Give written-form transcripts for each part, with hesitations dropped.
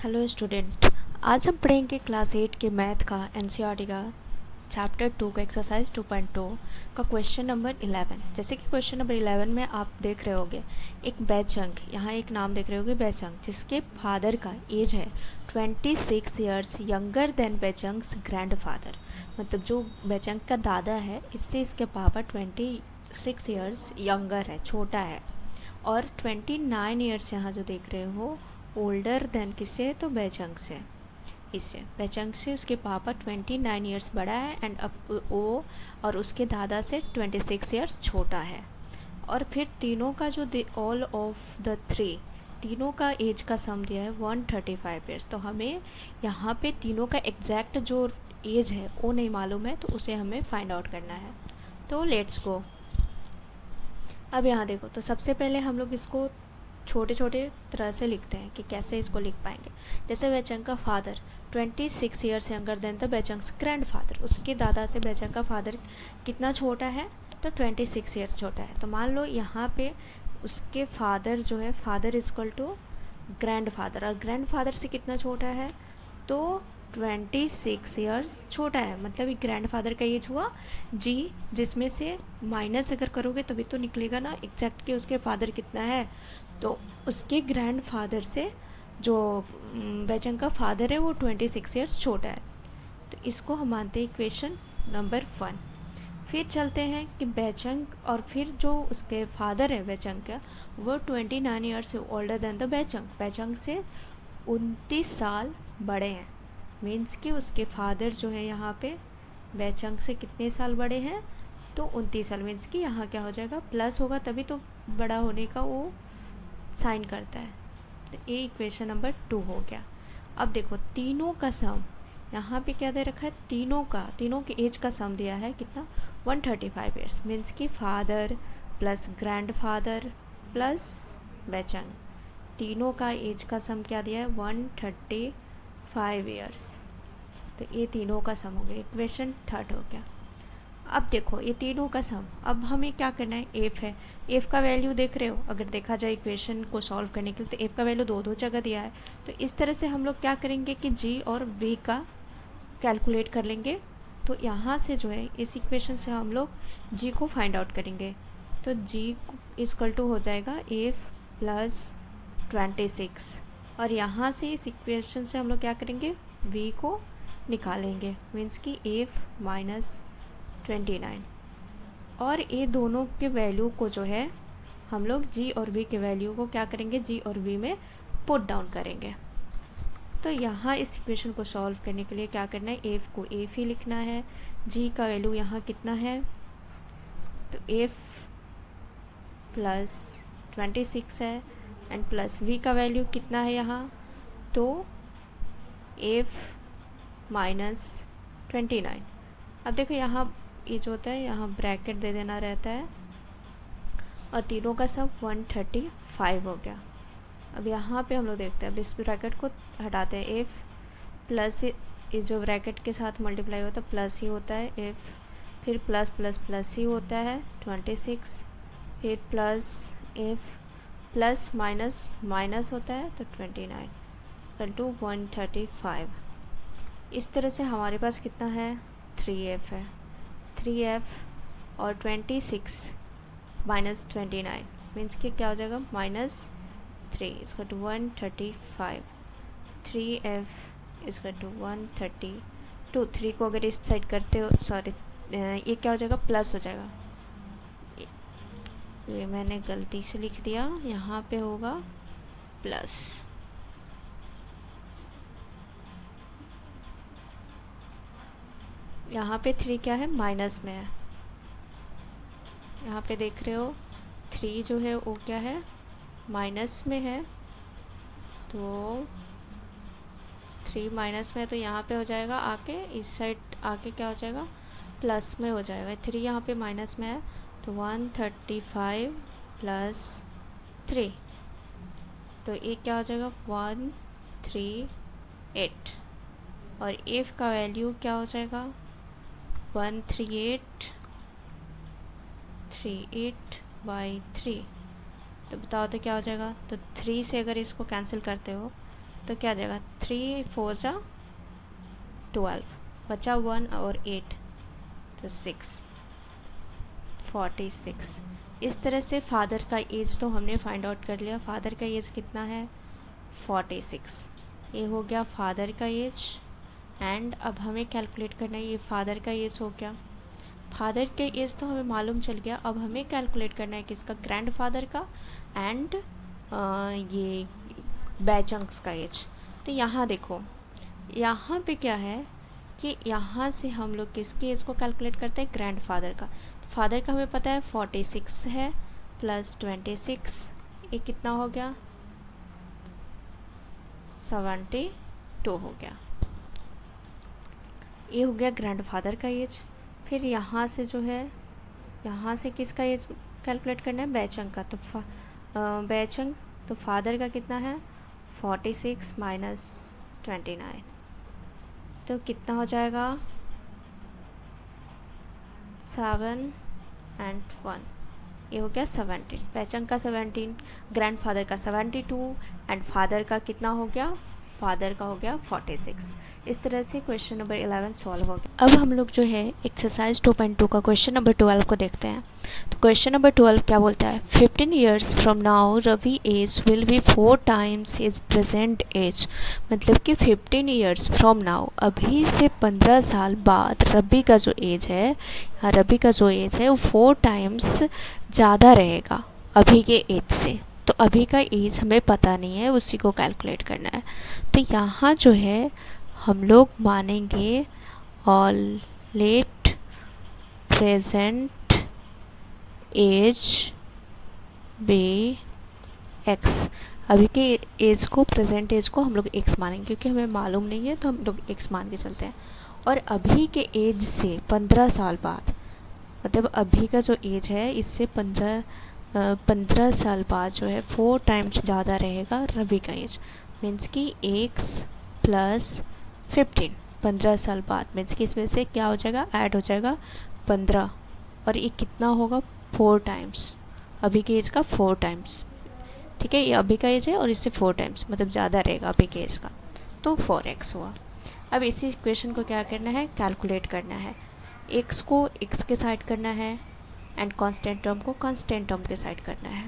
Hello student. आज हम पढ़ेंगे क्लास 8 के मैथ का एनसीईआरटी का चैप्टर 2 का एक्सरसाइज 2.2 का क्वेश्चन नंबर 11। जैसे कि क्वेश्चन नंबर 11 में आप देख रहे होगे एक बैचंग, यहाँ एक नाम देख रहे होगे बैचंग, जिसके फादर का एज है 26 ईयर्स यंगर देन बैचंग्स ग्रैंडफादर। मतलब जो बैचंग का दादा है इससे इसके पापा 26 ईयर्स यंगर है, छोटा है। और 29 ईयर्स यहाँ जो देख रहे हो ओल्डर देन किससे है, तो बैचंग से। इससे बैचंग से उसके पापा 29 ईयर्स बड़ा है एंड अब वो और उसके दादा से 26 ईयर्स छोटा है। और फिर तीनों का जो ऑल ऑफ द थ्री, तीनों का एज का सम दिया है 135 ईयर्स। तो हमें यहाँ पे तीनों का एग्जैक्ट जो एज है वो नहीं मालूम है, तो उसे हमें फाइंड आउट करना है। तो लेट्स गो। अब यहाँ देखो, तो सबसे पहले हम लोग इसको छोटे छोटे तरह से लिखते हैं कि कैसे इसको लिख पाएंगे। जैसे बैचंग का father 26 years younger than the Bachung's grandfather, उसके दादा से बैचंग का फादर कितना छोटा है, तो 26 ईयर्स छोटा है। तो मान लो यहाँ पे उसके फादर जो है, father is equal to grandfather, और ग्रैंड फादर से कितना छोटा है, तो 26 ईयर्स छोटा है। मतलब ये ग्रैंड फादर का एज हुआ जी, जिसमें से माइनस अगर करोगे तभी तो निकलेगा ना एग्जैक्ट कि उसके फादर कितना है। तो उसके ग्रैंड फादर से जो बैचंग का फादर है वो 26 ईयर्स छोटा है। तो इसको हम मानते हैं इक्वेशन नंबर 1। फिर चलते हैं कि बैचंग और फिर जो उसके फादर है बैचंग का, वो 29 ईयर्स ओल्डर देन द बैचंग, बैचंग से 29 साल बड़े हैं। मीन्स कि उसके फादर जो है यहाँ पे बैचंग से कितने साल बड़े हैं, तो 29 साल। मीन्स कि यहाँ क्या हो जाएगा, प्लस होगा तभी तो बड़ा होने का वो साइन करता है। तो ये इक्वेशन नंबर 2 हो गया। अब देखो तीनों का सम, यहाँ पे क्या दे रखा है, तीनों के एज का सम दिया है कितना, 135 ईयर्स। मीन्स कि father plus grandfather plus Bachung, तीनों का एज का सम क्या दिया है, 135 ईयर्स। तो ये तीनों का सम हो गया, इक्वेशन 3 हो गया। अब देखो ये तीनों का सम, अब हमें क्या करना है, एफ है, एफ का वैल्यू देख रहे हो, अगर देखा जाए इक्वेशन को सॉल्व करने के लिए तो एफ का वैल्यू दो दो जगह दिया है। तो इस तरह से हम लोग क्या करेंगे कि जी और वी का कैलकुलेट कर लेंगे। तो यहाँ से जो है इस इक्वेशन से हम लोग जी को फाइंड आउट करेंगे। तो जी इजकल टू हो जाएगा एफ प्लस 26, और यहाँ से इस इक्वेशन से हम लोग क्या करेंगे, वी को निकालेंगे। मीन्स कि एफ माइनस 29, और ये दोनों के वैल्यू को जो है हम लोग जी और वी के वैल्यू को क्या करेंगे, जी और वी में पुट डाउन करेंगे। तो यहाँ इस इक्वेशन को सॉल्व करने के लिए क्या करना है, एफ को एफ ही लिखना है, जी का वैल्यू यहाँ कितना है, तो एफ प्लस 26 है एंड प्लस वी का वैल्यू कितना है यहाँ, तो एफ माइनस 29। अब देखो यहाँ ये जो होता है यहाँ ब्रैकेट दे देना रहता है, और तीनों का सब 135 हो गया। अब यहाँ पे हम लोग देखते हैं, अब इस ब्रैकेट को हटाते हैं, एफ प्लस ये जो ब्रैकेट के साथ मल्टीप्लाई होता है प्लस ही होता है, एफ फिर प्लस प्लस प्लस ही होता है 26, फिर plus F plus minus minus होता है तो 29 इक्वल टू 135। इस तरह से हमारे पास कितना है, 3f है, 3f और 26 माइनस 29 मीन्स कि क्या हो जाएगा, -3 इसका टू 135, 3f इसका टू 132। 3 को अगर इस साइड करते हो, सॉरी ये क्या हो जाएगा, प्लस हो जाएगा, ये मैंने गलती से लिख दिया, यहाँ पे होगा प्लस। यहाँ पे 3 क्या है, माइनस में है, यहाँ पे देख रहे हो 3 जो है वो क्या है, माइनस में है। तो 3 माइनस में है, तो यहाँ पे हो जाएगा आके इस साइड आके क्या हो जाएगा, प्लस में हो जाएगा। 3 यहाँ पे माइनस में है तो 135 प्लस 3, तो ये क्या हो जाएगा 138, और एफ का वैल्यू क्या हो जाएगा 138/3। तो बताओ तो क्या हो जाएगा, तो 3 से अगर इसको कैंसिल करते हो तो क्या आ जाएगा, 3 4 जा 12, बचा 1 और 8 तो 6, 46। इस तरह से फादर का एज तो हमने फाइंड आउट कर लिया। फादर का एज कितना है, 46। ये हो गया फादर का एज। एंड अब हमें कैलकुलेट करना है, ये फादर का एज हो गया। फादर के एज तो हमें मालूम चल गया, अब हमें कैलकुलेट करना है किसका, ग्रैंडफादर का एंड ये बैचंक्स का एज। तो यहाँ देखो, यहाँ पे क्या है कि यहाँ से हम लोग किसके एज को कैलकुलेट करते हैं, ग्रैंडफादर का। तो फादर का हमें पता है 46 है प्लस 26, ये कितना हो गया, 72 हो गया। ये हो गया ग्रैंडफादर का एज। फिर यहाँ से जो है, यहाँ से किसका एज कैलकुलेट करना है, बैचंक का। तो बैचंक, तो फादर का कितना है, 46 माइनस 29, तो कितना हो जाएगा, 7 एंड 1, ये हो गया 17। बैचंक का 17, ग्रैंडफादर का 72 एंड फादर का कितना हो गया, फादर का हो गया 46। इस तरह से क्वेश्चन नंबर 11 सॉल्व हो गया। अब हम लोग जो है एक्सरसाइज 2.2 का क्वेश्चन नंबर 12 को देखते हैं। तो क्वेश्चन नंबर 12 क्या बोलता है, 15 years from now Ravi age will be 4 times his present age. मतलब कि 15 ईयर्स फ्रॉम नाउ, अभी से 15 साल बाद रवि का जो एज है, रवि का जो एज है वो 4 टाइम्स ज़्यादा रहेगा अभी के एज से। तो अभी का एज हमें पता नहीं है, उसी को कैलकुलेट करना है। तो यहाँ जो है हम लोग मानेंगे all let present age be x. अभी के एज को, प्रेजेंट एज को हम लोग एक्स मानेंगे, क्योंकि हमें मालूम नहीं है तो हम लोग एक्स मान के चलते हैं। और अभी के एज से 15 साल बाद, मतलब अभी का जो एज है इससे 15 साल बाद जो है 4 टाइम्स ज़्यादा रहेगा रवि का एज। मीन्स कि एक्स प्लस 15 साल बाद, मीन्स कि इसमें से क्या हो जाएगा, ऐड हो जाएगा 15, और ये कितना होगा, 4 टाइम्स, अभी के एज का 4 टाइम्स। ठीक है, ये अभी का एज है और इससे 4 टाइम्स मतलब ज़्यादा रहेगा अभी के एज का, तो 4x हुआ। अब इसी इक्वेशन को क्या करना है, कैलकुलेट करना है। x को x के साइड करना है एंड कांस्टेंट टर्म को कांस्टेंट टर्म के साइड करना है।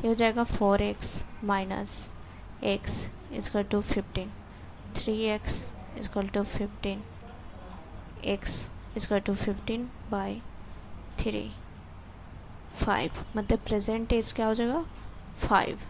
तो हो जाएगा 4x minus x is equal to 15, 3x is equal to 15, x is equal to 15 by 3, 5, मतलब प्रेजेंट एज क्या हो जाएगा 5।